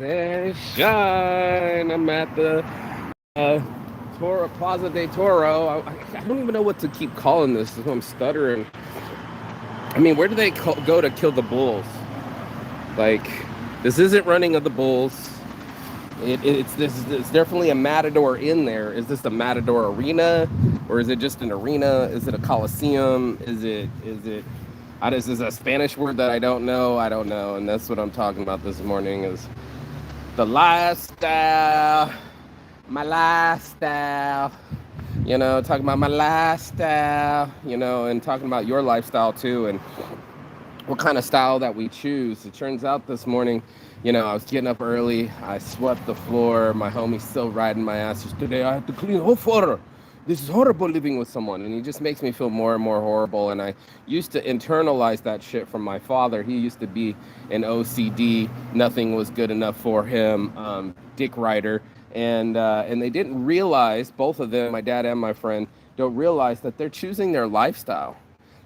and shine. I'm at the uh, Toro, Plaza de Toro. I don't even know what to keep calling this. I'm stuttering. I mean, where do they go to kill the bulls? Like, this isn't running of the bulls. It's definitely a matador in there. Is this a matador arena, or is it just an arena? Is it a coliseum? Is this a Spanish word that I don't know? I don't know, and that's what I'm talking about this morning. Is the lifestyle, my lifestyle. Talking about my lifestyle. And talking about your lifestyle too, and what kind of style that we choose. It turns out this morning, I was getting up early. I swept the floor. My homie's still riding my ass. Today I have to clean whole floor. This is horrible living with someone. And he just makes me feel more and more horrible. And I used to internalize that shit from my father. He used to be an OCD. Nothing was good enough for him. Dick rider. And they didn't realize, both of them, my dad and my friend, don't realize that they're choosing their lifestyle.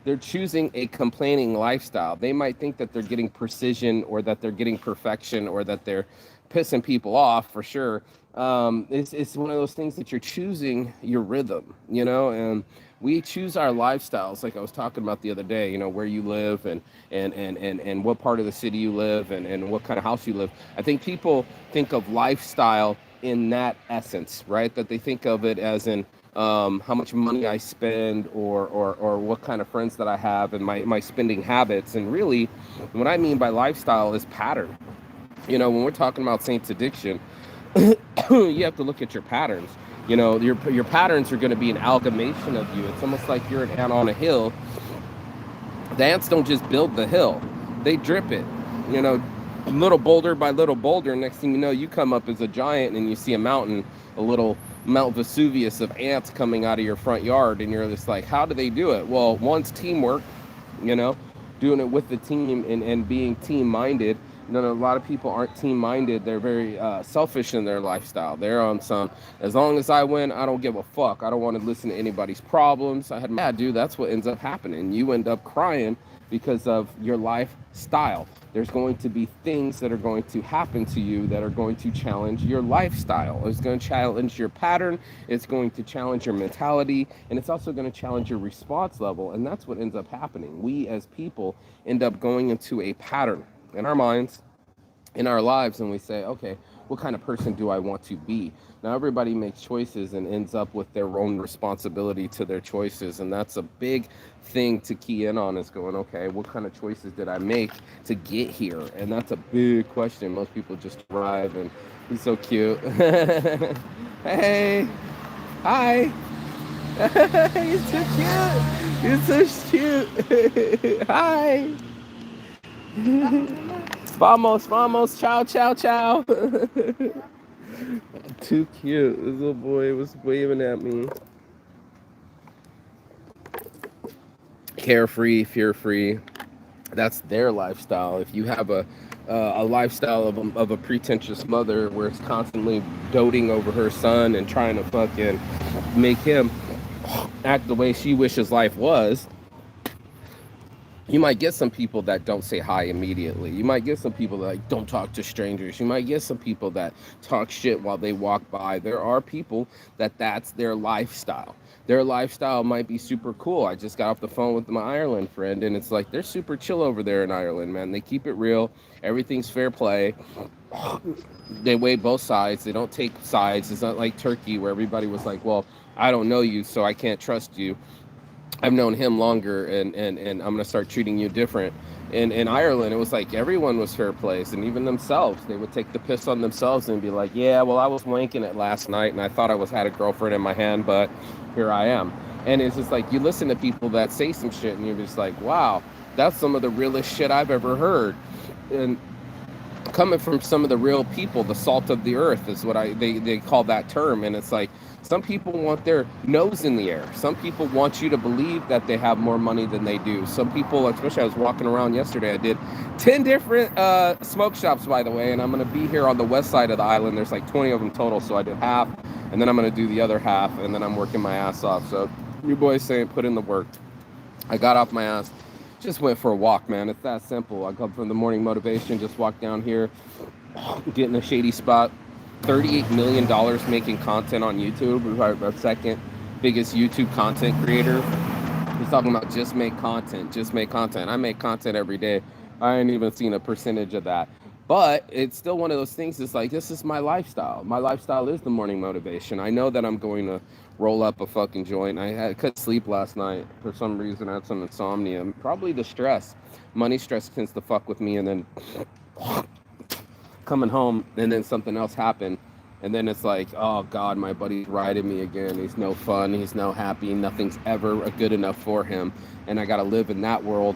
They're choosing a complaining lifestyle. They might think that they're getting precision, or that they're getting perfection, or that they're pissing people off, for sure. It's one of those things that you're choosing your rhythm, and we choose our lifestyles. Like I was talking about the other day, where you live, and what part of the city you live, and what kind of house you live. I think people think of lifestyle in that essence, right? That they think of it as in how much money I spend, or what kind of friends that I have, and my spending habits. And really, what I mean by lifestyle is pattern. When we're talking about Saints Addiction, you have to look at your patterns. Your patterns are going to be an amalgamation of you. It's almost like you're an ant on a hill. The ants don't just build the hill, they drip it. Little boulder by little boulder. Next thing you know, you come up as a giant, and you see a mountain, a little Mount Vesuvius of ants coming out of your front yard, and you're just like, how do they do it? Well, one's teamwork, doing it with the team, and being team-minded. A lot of people aren't team-minded. They're very selfish in their lifestyle. They're on some, as long as I win, I don't give a fuck. I don't want to listen to anybody's problems. I had my dad, dude, that's what ends up happening. You end up crying because of your lifestyle. There's going to be things that are going to happen to you that are going to challenge your lifestyle. It's going to challenge your pattern. It's going to challenge your mentality. And it's also going to challenge your response level. And that's what ends up happening. We as people end up going into a pattern in our minds, in our lives, and we say, okay, what kind of person do I want to be? Now, everybody makes choices and ends up with their own responsibility to their choices. And that's a big thing to key in on, is going, okay, what kind of choices did I make to get here? And that's a big question. Most people just arrive, and he's so cute. Hey, hi. He's so cute. He's so cute. Hi. Vamos, ciao, ciao, ciao. Too cute. This little boy was waving at me. Carefree, fear-free. That's their lifestyle. If you have a lifestyle of a pretentious mother, where it's constantly doting over her son and trying to fucking make him act the way she wishes life was, you might get some people that don't say hi immediately. You might get some people that don't talk to strangers. You might get some people that talk shit while they walk by. There are people that's their lifestyle. Their lifestyle might be super cool. I just got off the phone with my Ireland friend, and it's like they're super chill over there in Ireland, man. They keep it real. Everything's fair play. They weigh both sides. They don't take sides. It's not like Turkey, where everybody was like, well, I don't know you, so I can't trust you. I've known him longer, and I'm going to start treating you different. In Ireland, it was like everyone was fair plays, and even themselves. They would take the piss on themselves and be like, yeah, well, I was wanking it last night, and I thought I had a girlfriend in my hand, but here I am. And it's just like, you listen to people that say some shit, and you're just like, wow, that's some of the realest shit I've ever heard. And coming from some of the real people, the salt of the earth is what they call that term. And it's like, some people want their nose in the air. Some people want you to believe that they have more money than they do. Some people, especially I was walking around yesterday, I did 10 different smoke shops, by the way, and I'm going to be here on the west side of the island. There's like 20 of them total, so I did half, and then I'm going to do the other half, and then I'm working my ass off. So your boy's saying put in the work. I got off my ass. Just went for a walk, man. It's that simple. I come from the morning motivation, just walk down here, get in a shady spot. $38 million making content on YouTube. We're our second biggest YouTube content creator. He's talking about just make content, just make content. I make content every day. I ain't even seen a percentage of that. But it's still one of those things. It's like, this is my lifestyle. My lifestyle is the morning motivation. I know that I'm going to roll up a fucking joint. Couldn't sleep last night for some reason. I had some insomnia. Probably the stress. Money stress tends to fuck with me. And then coming home, and then something else happened. And then it's like, oh God, my buddy's riding me again. He's no fun. He's no happy. Nothing's ever good enough for him. And I got to live in that world.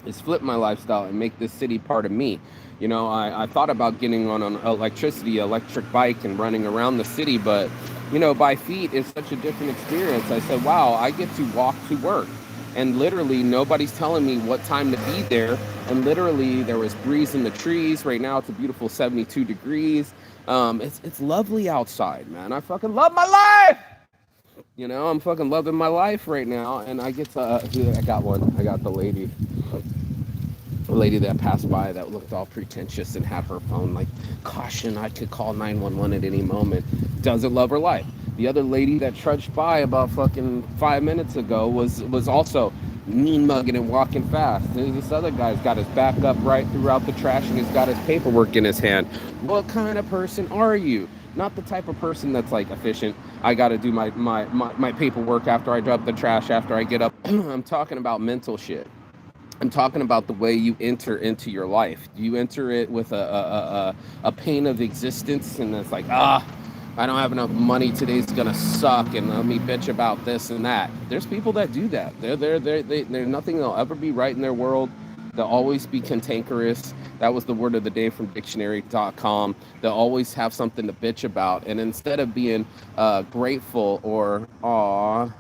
Is flip my lifestyle and make this city part of me. You know, I thought about getting on an electric bike and running around the city, but, you know, by feet is such a different experience. I said, wow, I get to walk to work. And literally nobody's telling me what time to be there. And literally there was breeze in the trees. Right now it's a beautiful 72 degrees. It's lovely outside, man. I fucking love my life. You know, I'm fucking loving my life right now. And I get to, I got one. I got the lady that passed by that looked all pretentious and had her phone like, caution, I could call 911 at any moment. Doesn't love her life. The other lady that trudged by about fucking 5 minutes ago was also mean mugging and walking fast. This other guy's got his back up right throughout the trash and he's got his paperwork in his hand. What kind of person are you? Not the type of person that's like efficient. I got to do my paperwork after I drop the trash, after I get up. I'm talking about mental shit. I'm talking about the way you enter into your life. You enter it with a pain of existence, and it's like, I don't have enough money. Today's gonna suck, and let me bitch about this and that. There's people that do that. There's nothing that'll ever be right in their world. They'll always be cantankerous. That was the word of the day from dictionary.com. They'll always have something to bitch about, and instead of being grateful or aw,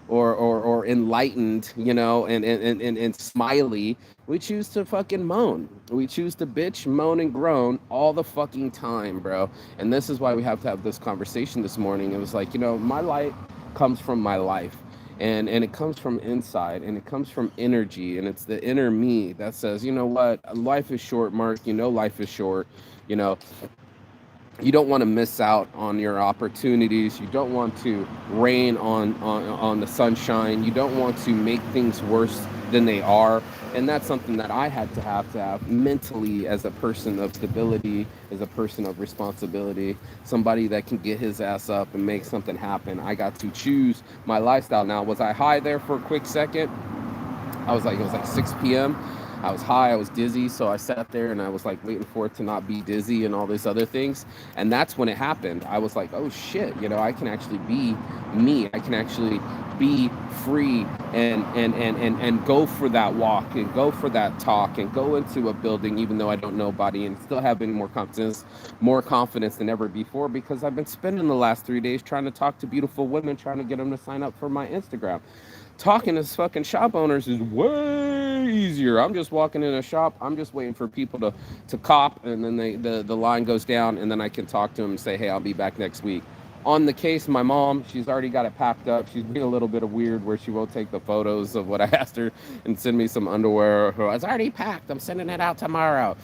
or enlightened, you know, and smiley, we choose to fucking moan. We choose to bitch, moan, and groan all the fucking time, bro. And this is why we have to have this conversation this morning. It was like, you know, my light comes from my life. And it comes from inside, and it comes from energy, and it's the inner me that says, you know what, life is short, Mark. You know, life is short. You know, you don't want to miss out on your opportunities. You don't want to rain on the sunshine. You don't want to make things worse than they are. And that's something that I had to have mentally as a person of stability, as a person of responsibility, somebody that can get his ass up and make something happen. I got to choose my lifestyle. Now, was I high there for a quick second? It was like 6 p.m. I was high, I was dizzy, so I sat there and I was like waiting for it to not be dizzy and all these other things. And that's when it happened. I was like, oh shit, you know, I can actually be me. I can actually be free and go for that walk and go for that talk and go into a building even though I don't know nobody, and still having more confidence than ever before, because I've been spending the last 3 days trying to talk to beautiful women, trying to get them to sign up for my Instagram. Talking to fucking shop owners is way easier. I'm just walking in a shop. I'm just waiting for people to cop, and then the line goes down, and then I can talk to them and say, hey, I'll be back next week. On the case, my mom, she's already got it packed up. She's being a little bit of weird where she won't take the photos of what I asked her and send me some underwear. It's already packed. I'm sending it out tomorrow.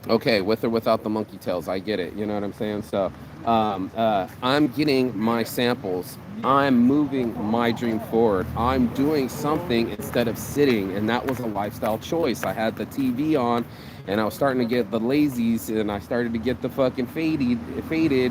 Okay, with or without the monkey tails, I get it. You know what I'm saying? So I'm getting my samples. I'm moving my dream forward. I'm doing something instead of sitting, and that was a lifestyle choice. I had the TV on, and I was starting to get the lazies, and I started to get the fucking faded,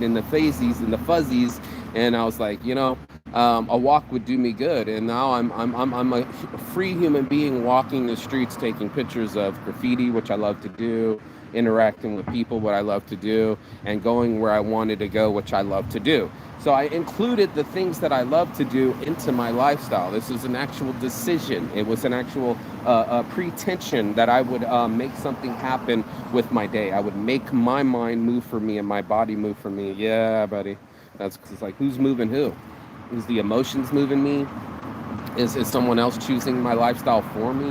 and the fazies and the fuzzies, and I was like, you know, a walk would do me good. And now I'm a free human being walking the streets, taking pictures of graffiti, which I love to do, interacting with people, what I love to do, and going where I wanted to go, which I love to do. So I included the things that I love to do into my lifestyle. This is an actual decision. It was an actual pretension that I would make something happen with my day. I would make my mind move for me and my body move for me. Yeah, buddy. That's it's like, who's moving who? Is the emotions moving me? Is someone else choosing my lifestyle for me?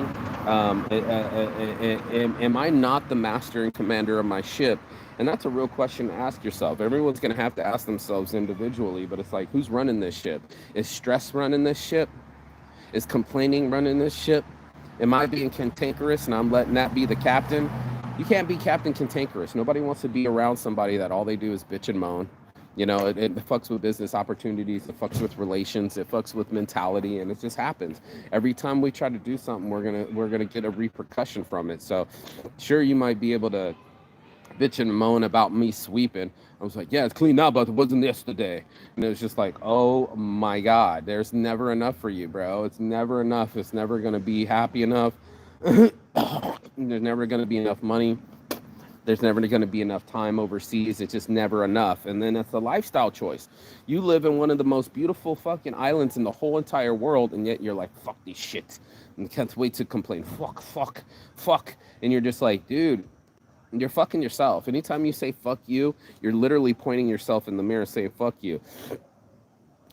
Am I not the master and commander of my ship? And that's a real question to ask yourself. Everyone's going to have to ask themselves individually, but it's like, who's running this ship? Is stress running this ship? Is complaining running this ship? Am I being cantankerous and I'm letting that be the captain? You can't be Captain Cantankerous. Nobody wants to be around somebody that all they do is bitch and moan. It fucks with business opportunities. It fucks with relations. It fucks with mentality, and it just happens. Every time we try to do something, we're gonna get a repercussion from it. So, sure, you might be able to bitch and moan about me sweeping. I was like, yeah, it's clean now, but it wasn't yesterday. And it was just like, oh my God, there's never enough for you, bro. It's never enough. It's never going to be happy enough. There's never going to be enough money. There's never going to be enough time overseas. It's just never enough. And then it's a lifestyle choice. You live in one of the most beautiful fucking islands in the whole entire world, and yet you're like, fuck these shit. And can't wait to complain. Fuck, fuck, fuck. And you're just like, dude, you're fucking yourself. Anytime you say fuck you, you're literally pointing yourself in the mirror saying fuck you.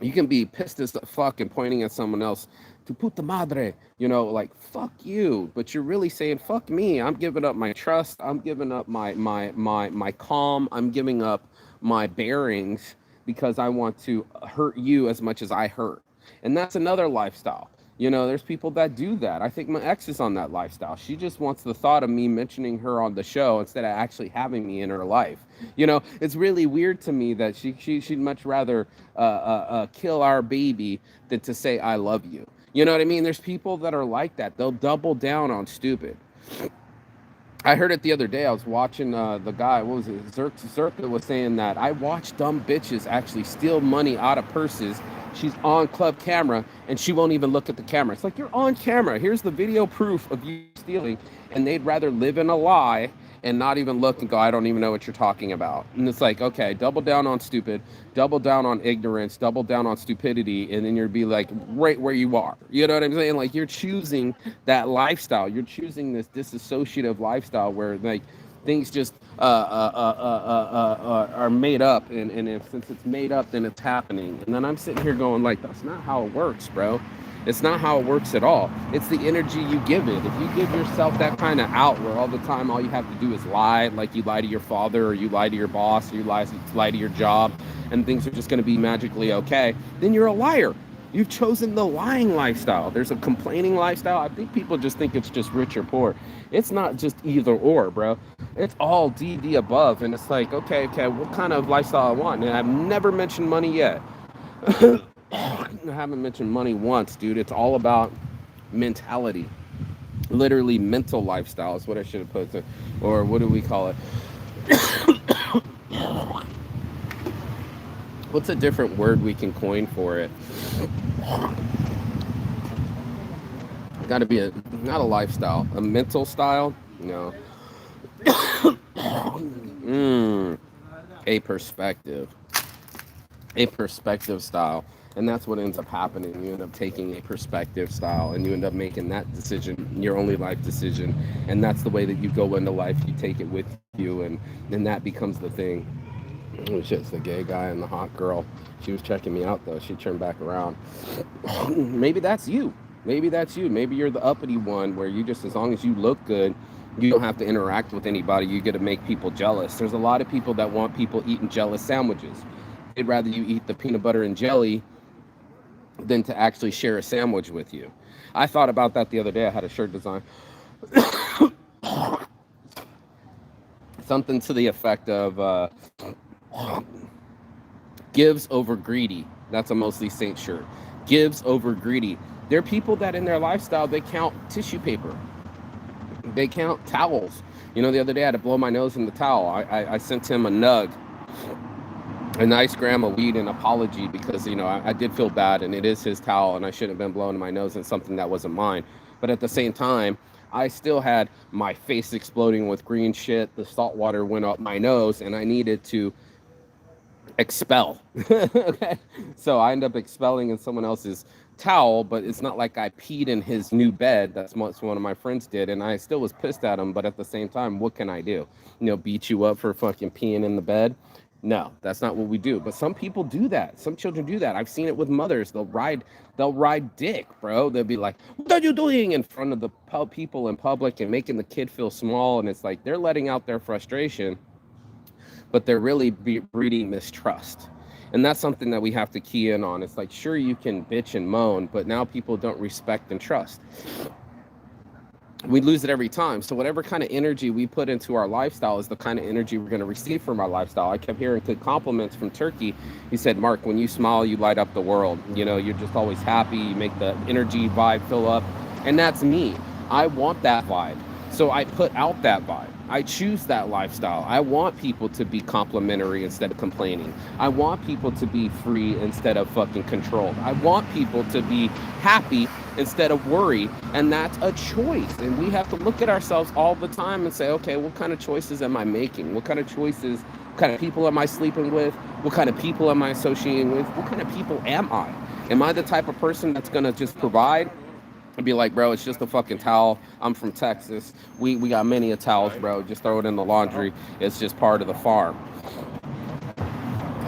You can be pissed as fuck and pointing at someone else, to puta madre, like fuck you, but you're really saying fuck me. I'm giving up my trust. I'm giving up my calm. I'm giving up my bearings because I want to hurt you as much as I hurt. And that's another lifestyle. There's people that do that. I think my ex is on that lifestyle. She just wants the thought of me mentioning her on the show instead of actually having me in her life. It's really weird to me that she'd much rather kill our baby than to say I love you. You know what I mean? There's people that are like that. They'll double down on stupid. I heard it the other day. I was watching the guy, what was it? Zerka was saying that I watch dumb bitches actually steal money out of purses. She's on club camera and she won't even look at the camera. It's like, you're on camera. Here's the video proof of you stealing. And they'd rather live in a lie and not even look and go, I don't even know what you're talking about. And it's like, okay, double down on stupid, double down on ignorance, double down on stupidity, and then you'll be like right where you are. You know what I'm saying? Like, you're choosing that lifestyle. You're choosing this disassociative lifestyle where like things just are made up, and since it's made up, then it's happening. And then I'm sitting here going like, that's not how it works, bro. It's not how it works at all. It's the energy you give it. If you give yourself that kind of out where all the time all you have to do is lie, like you lie to your father or you lie to your boss or you lie to your job, and things are just going to be magically okay, then you're a liar. You've chosen the lying lifestyle. There's a complaining lifestyle. I think people just think it's just rich or poor. It's not just either or, bro. It's all the above. And it's like, okay, what kind of lifestyle I want? And I've never mentioned money yet. I haven't mentioned money once, dude. It's all about mentality. Literally mental lifestyle is what I should have put there. Or what do we call it? What's a different word we can coin for it? Got to be not a lifestyle, a mental style. No. A perspective style. And that's what ends up happening. You end up taking a perspective style and you end up making that decision your only life decision. And that's the way that you go into life. You take it with you, and then that becomes the thing. Oh shit, it's the gay guy and the hot girl. She was checking me out though. She turned back around. Maybe that's you. Maybe you're the uppity one where you just, as long as you look good, you don't have to interact with anybody. You get to make people jealous. There's a lot of people that want people eating jealous sandwiches. They'd rather you eat the peanut butter and jelly than to actually share a sandwich with you. I thought about that the other day. I had a shirt design. Something to the effect of gives over greedy. That's a mostly Saint shirt. Gives over greedy. There are people that in their lifestyle, they count tissue paper. They count towels. The other day I had to blow my nose in the towel. I sent him a nice gram of weed and apology because, I did feel bad, and it is his towel and I shouldn't have been blowing my nose in something that wasn't mine. But at the same time, I still had my face exploding with green shit. The salt water went up my nose and I needed to expel. Okay. So I end up expelling in someone else's towel, but it's not like I peed in his new bed. That's what one of my friends did. And I still was pissed at him. But at the same time, what can I do? Beat you up for fucking peeing in the bed? No, that's not what we do. But some people do that. Some children do that. I've seen it with mothers. They'll ride dick, bro. They'll be like, what are you doing in front of the people in public and making the kid feel small? And it's like they're letting out their frustration, but they're really breeding mistrust. And that's something that we have to key in on. It's like, sure, you can bitch and moan, but now people don't respect and trust. We lose it every time. So whatever kind of energy we put into our lifestyle is the kind of energy we're going to receive from our lifestyle. I kept hearing good compliments from Turkey. He said, Mark, when you smile, you light up the world. You know, you're just always happy. You make the energy vibe fill up. And that's me. I want that vibe. So I put out that vibe. I choose that lifestyle. I want people to be complimentary instead of complaining. I want people to be free instead of fucking controlled. I want people to be happy instead of worry. And that's a choice. And we have to look at ourselves all the time and say, okay, what kind of choices am I making? What kind of choices, what kind of people am I sleeping with? What kind of people am I associating with? What kind of people am I? Am I the type of person that's going to just provide? I'd be like, bro, it's just a fucking towel. I'm from Texas. We got many of towels, bro. Just throw it in the laundry. It's just part of the farm.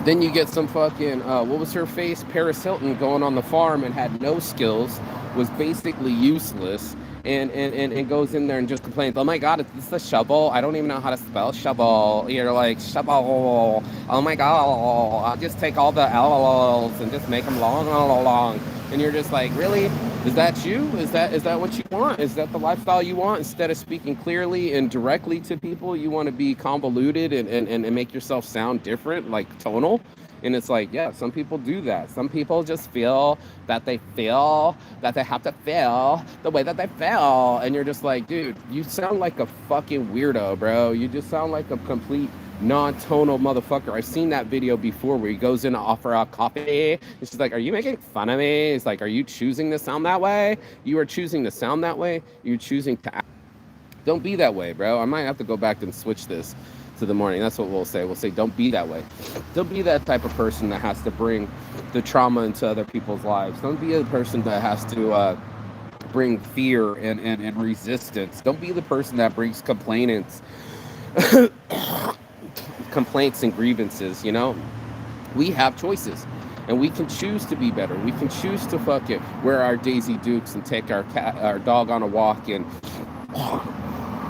Then you get some fucking, what was her face? Paris Hilton going on the farm and had no skills, was basically useless, and goes in there and just complains, oh my God, is this a shovel? I don't even know how to spell shovel. You're like, shovel. Oh my God, I'll just take all the L's and just make them long. And you're just like, really? Is that you? Is that what you want? Is that the lifestyle you want? Instead of speaking clearly and directly to people, you want to be convoluted and make yourself sound different, like tonal. And it's like, yeah, some people do that. Some people just feel that they have to feel the way that they feel. And you're just like, dude, you sound like a fucking weirdo, bro. You just sound like a complete non-tonal motherfucker. I've seen that video before where he goes in to offer a coffee. And she's like, are you making fun of me? It's like, are you choosing to sound that way? You are choosing to sound that way. You're choosing to act. Don't be that way, bro. I might have to go back and switch this to the morning. That's what we'll say. We'll say, don't be that way. Don't be that type of person that has to bring the trauma into other people's lives. Don't be a person that has to bring fear and resistance. Don't be the person that brings complainants and grievances. You know, we have choices and we can choose to be better. We can choose to fucking wear our Daisy Dukes and take our dog on a walk and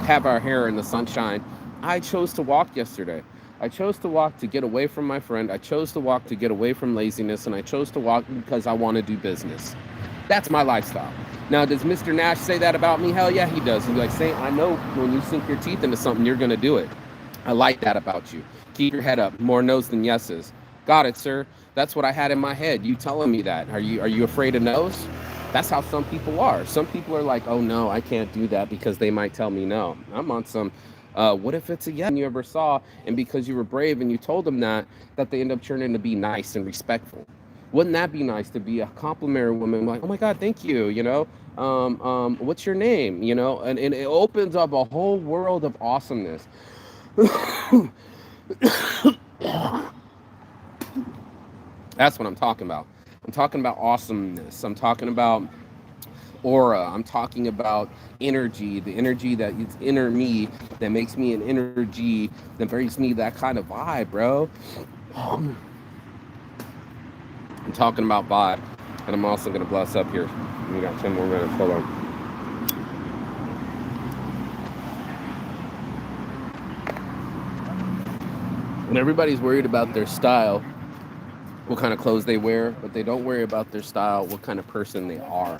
have our hair in the sunshine. I chose to walk yesterday. I chose to walk to get away from my friend. I chose to walk to get away from laziness, and I chose to walk because I want to do business. That's my lifestyle. Now, does Mr. Nash say that about me? Hell yeah, he does. He's like, Saint, I know when you sink your teeth into something, you're going to do it. I like that about you. Keep your head up. More no's than yeses. Got it, sir. That's what I had in my head. You telling me that. Are you afraid of no's? That's how some people are. Some people are like, oh, no, I can't do that because they might tell me no. I'm on some, what if it's a yes you ever saw, and because you were brave and you told them that they end up turning to be nice and respectful. Wouldn't that be nice to be a complimentary woman? Like, oh my God, thank you. You know, what's your name? You know, and it opens up a whole world of awesomeness. That's what I'm talking about. I'm talking about awesomeness. I'm talking about aura. I'm talking about energy, the energy that is inner me, that makes me an energy, that brings me that kind of vibe, bro. I'm talking about vibe. And I'm also going to bless up here. We got 10 more minutes. Hold on. When everybody's worried about their style, what kind of clothes they wear, but they don't worry about their style, what kind of person they are.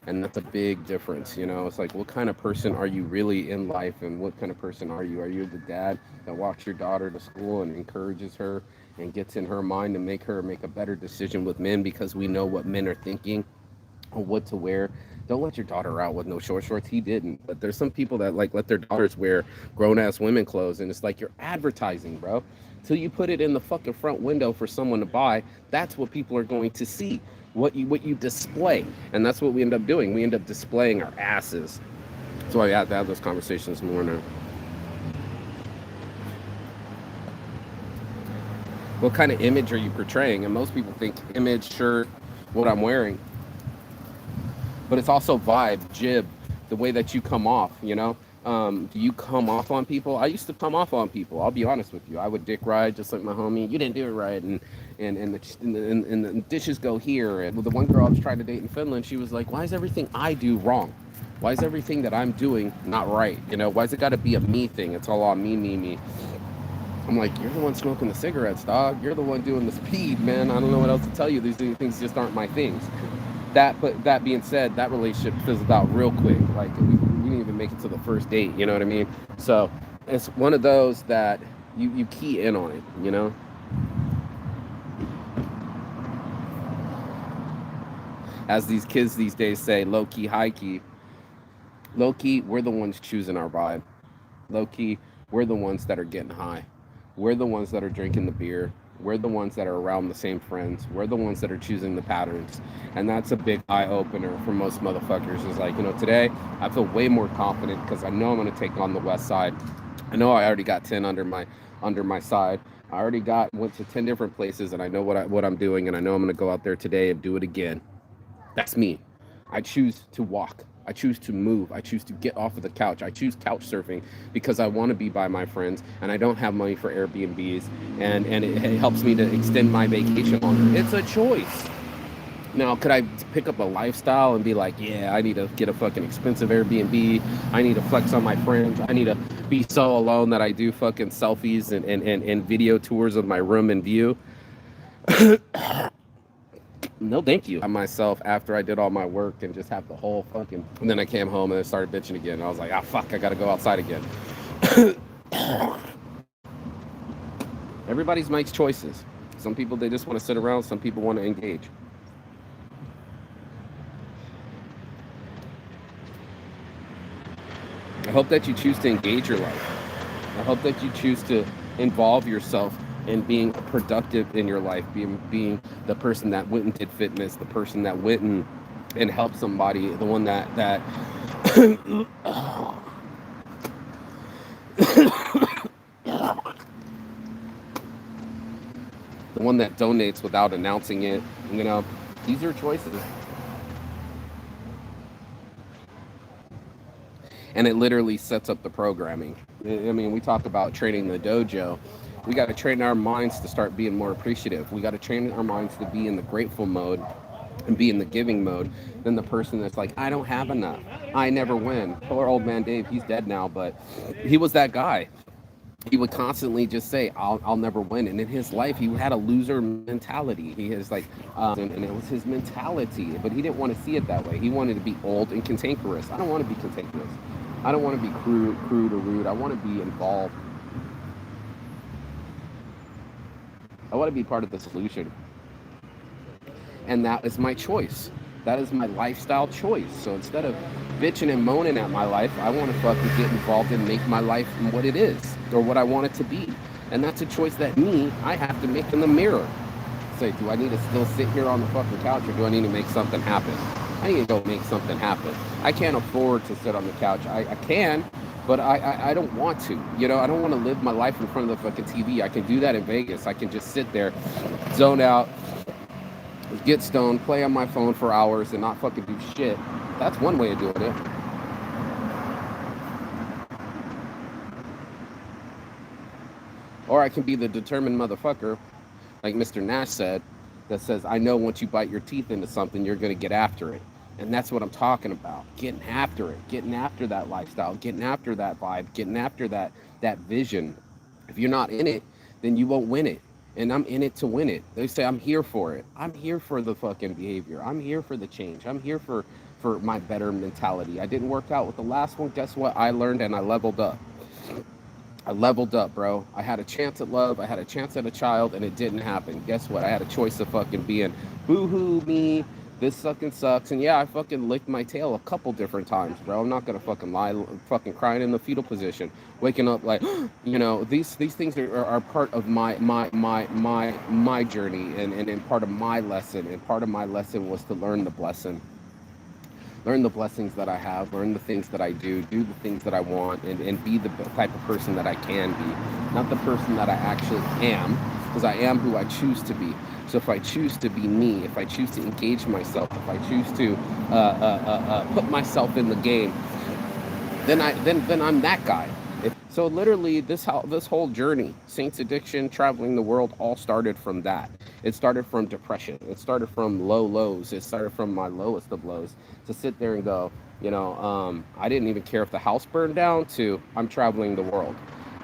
And that's a big difference, you know. It's like, what kind of person are you really in life, and what kind of person are you? Are you the dad that walks your daughter to school and encourages her and gets in her mind to make her make a better decision with men because we know what men are thinking or what to wear? Don't let your daughter out with no short shorts. He didn't. But there's some people that like let their daughters wear grown-ass women clothes, and it's like you're advertising, bro. Till you put it in the fucking front window for someone to buy, that's what people are going to see. What you display. And that's what we end up doing. We end up displaying our asses. So I had to have those conversations this morning. What kind of image are you portraying? And most people think image, shirt, what I'm wearing. But it's also vibe, jib, the way that you come off, you know? Do you come off on people? I used to come off on people. I'll be honest with you. I would dick ride just like my homie. You didn't do it right, and the dishes go here. And the one girl I was trying to date in Finland, she was like, "Why is everything I do wrong? Why is everything that I'm doing not right? You know, why's it got to be a me thing? It's all on me." I'm like, you're the one smoking the cigarettes, dog. You're the one doing the speed, man. I don't know what else to tell you. These things just aren't my things. But that being said, that relationship fizzled out real quick. Like we didn't even make it to the first date. You know what I mean? So it's one of those that you key in on it. You know, as these kids these days say, low key, high key. Low key, we're the ones choosing our vibe. Low key, we're the ones that are getting high. We're the ones that are drinking the beer. We're the ones that are around the same friends. We're the ones that are choosing the patterns. And that's a big eye opener for most motherfuckers. Is like, today I feel way more confident because I know I'm going to take on the West Side. I know I already got 10 under my side. I already went to 10 different places and I know what I'm doing, and I know I'm going to go out there today and do it again. That's me. I choose to walk. I choose to move. I choose to get off of the couch. I choose couch surfing because I want to be by my friends and I don't have money for Airbnbs, and it helps me to extend my vacation longer. It's a choice. Now, could I pick up a lifestyle and be like, yeah, I need to get a fucking expensive Airbnb. I need to flex on my friends. I need to be so alone that I do fucking selfies and video tours of my room and view. No, thank you. I myself, after I did all my work and just have the whole fucking. And then I came home and I started bitching again. I was like, fuck, I gotta go outside again. Everybody's makes choices. Some people, they just want to sit around. Some people want to engage. I hope that you choose to engage your life. I hope that you choose to involve yourself in being productive in your life, being the person that went and did fitness, the person that went and helped somebody, the one that the one that donates without announcing it. These are choices. And it literally sets up the programming. I mean, we talk about training the dojo. We got to train our minds to start being more appreciative. We got to train our minds to be in the grateful mode and be in the giving mode than the person that's like, I don't have enough. I never win. Poor old man Dave, he's dead now, but he was that guy. He would constantly just say, I'll never win. And in his life, he had a loser mentality. He is like, and it was his mentality, but he didn't want to see it that way. He wanted to be old and cantankerous. I don't want to be cantankerous. I don't want to be crude or rude. I want to be involved. I want to be part of the solution. And that is my choice. That is my lifestyle choice. So instead of bitching and moaning at my life, I want to fucking get involved and make my life what it is or what I want it to be. And that's a choice that I have to make in the mirror. Say, do I need to still sit here on the fucking couch, or do I need to make something happen? I need to go make something happen. I can't afford to sit on the couch. I can, but I don't want to. I don't want to live my life in front of the fucking TV. I can do that in Vegas. I can just sit there, zone out, get stoned, play on my phone for hours and not fucking do shit. That's one way of doing it. Or I can be the determined motherfucker, like Mr. Nash said, that says, I know once you bite your teeth into something, you're going to get after it. And that's what I'm talking about. Getting after it, getting after that lifestyle, getting after that vibe, getting after that vision. If you're not in it, then you won't win it. And I'm in it to win it. They say I'm here for it. I'm here for the fucking behavior. I'm here for the change. I'm here for my better mentality. I didn't work out with the last one. Guess what? I learned and I leveled up. I leveled up, bro. I had a chance at love. I had a chance at a child, and it didn't happen. Guess what? I had a choice of fucking being boo-hoo me. This fucking sucks. And yeah, I fucking licked my tail a couple different times, bro. I'm not gonna fucking lie. Fucking crying in the fetal position, waking up like, these things are part of my journey and part of my lesson. And part of my lesson was to learn the blessing. Learn the blessings that I have, learn the things that I do the things that I want, and be the type of person that I can be. Not the person that I actually am, because I am who I choose to be. So if I choose to be me, if I choose to engage myself, if I choose to put myself in the game, then I'm that guy. So literally, this whole journey, Saints Addiction, traveling the world, all started from that. It started from depression. It started from low lows. It started from my lowest of lows. To sit there and go, I didn't even care if the house burned down, to I'm traveling the world.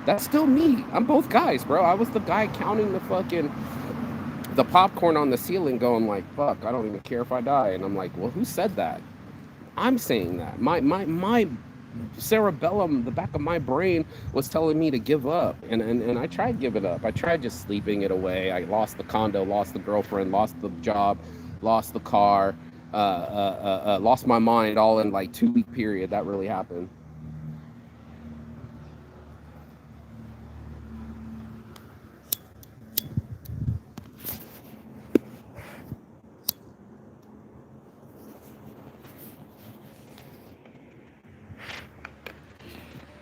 That's still me. I'm both guys, bro. I was the guy counting the popcorn on the ceiling, going like, "Fuck, I don't even care if I die." And I'm like, "Well, who said that?" I'm saying that. My cerebellum, the back of my brain, was telling me to give up, and I tried giving up. I tried just sleeping it away. I lost the condo, lost the girlfriend, lost the job, lost the car, lost my mind, all in like 2 week period. That really happened.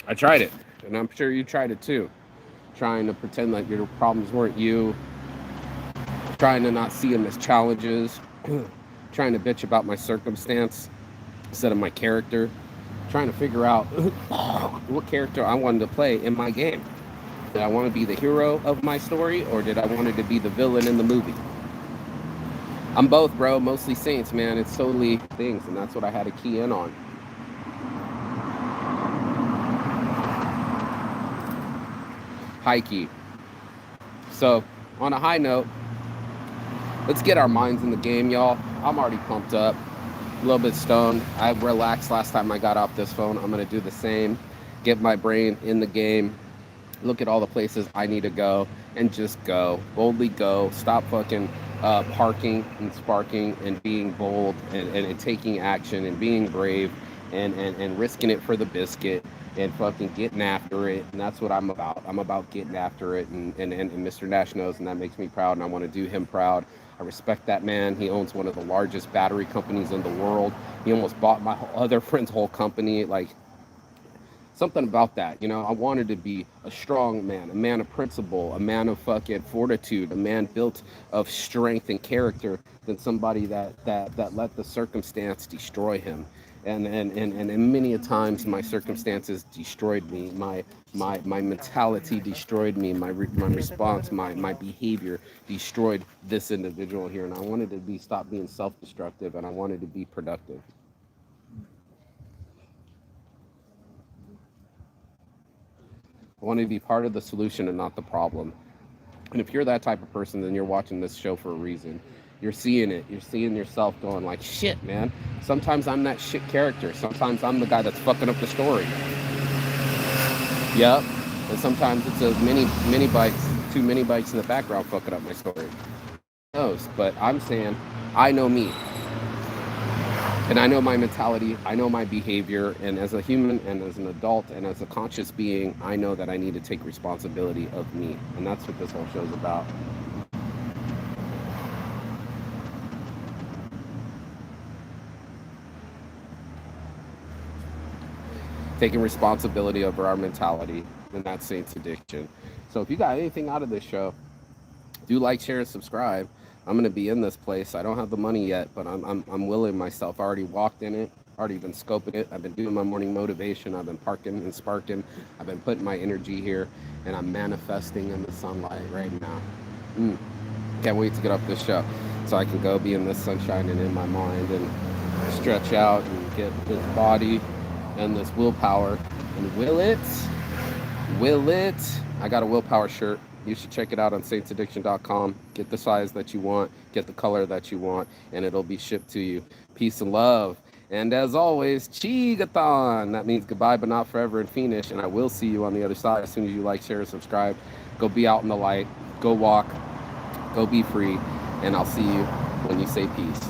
I tried it, and I'm sure you tried it too. Trying to pretend like your problems weren't you, trying to not see them as challenges, trying to bitch about my circumstance instead of my character, trying to figure out what character I wanted to play in my game. Did I want to be the hero of my story, or did I want to be the villain in the movie? I'm both, bro. Mostly Saints, man. It's totally things, and that's what I had to key in on. High key. So, on a high note, let's get our minds in the game, y'all. I'm already pumped up, a little bit stoned. I relaxed last time I got off this phone. I'm going to do the same. Get my brain in the game. Look at all the places I need to go and just go. Boldly go. Stop fucking parking and sparking and being bold and taking action and being brave and risking it for the biscuit and fucking getting after it. And that's what I'm about. I'm about getting after it. And Mr. Nash knows, and that makes me proud, and I want to do him proud. I respect that man. He owns one of the largest battery companies in the world. He almost bought my other friend's whole company. Like, something about that, you know. I wanted to be a strong man, a man of principle, a man of fucking fortitude, a man built of strength and character, than somebody that let the circumstance destroy him. And many a times my circumstances destroyed me. My mentality destroyed me. My response, my behavior destroyed this individual here. And I wanted to stop being self-destructive, and I wanted to be productive. I want to be part of the solution and not the problem. And if you're that type of person, then you're watching this show for a reason. You're seeing it. You're seeing yourself going like, shit, man. Sometimes I'm that shit character. Sometimes I'm the guy that's fucking up the story. Yep. And sometimes it's a mini bikes, two mini bikes in the background fucking up my story. Who knows? But I'm saying, I know me. And I know my mentality, I know my behavior, and as a human and as an adult and as a conscious being, I know that I need to take responsibility of me. And that's what this whole show's about. Taking responsibility over our mentality, and that's Saints Addiction. So if you got anything out of this show, do like, share, and subscribe. I'm gonna be in this place. I don't have the money yet, but I'm willing myself. I already walked in it, already been scoping it. I've been doing my morning motivation. I've been parking and sparking. I've been putting my energy here, and I'm manifesting in the sunlight right now. Can't wait to get off this show so I can go be in this sunshine and in my mind and stretch out and get this body and this willpower. And will it? I got a willpower shirt. You should check it out on saintsaddiction.com. Get the size that you want, get the color that you want, and it'll be shipped to you. Peace and love. And as always, Chigathon. That means goodbye, but not forever and finish. And I will see you on the other side as soon as you like, share, and subscribe. Go be out in the light. Go walk. Go be free. And I'll see you when you say peace.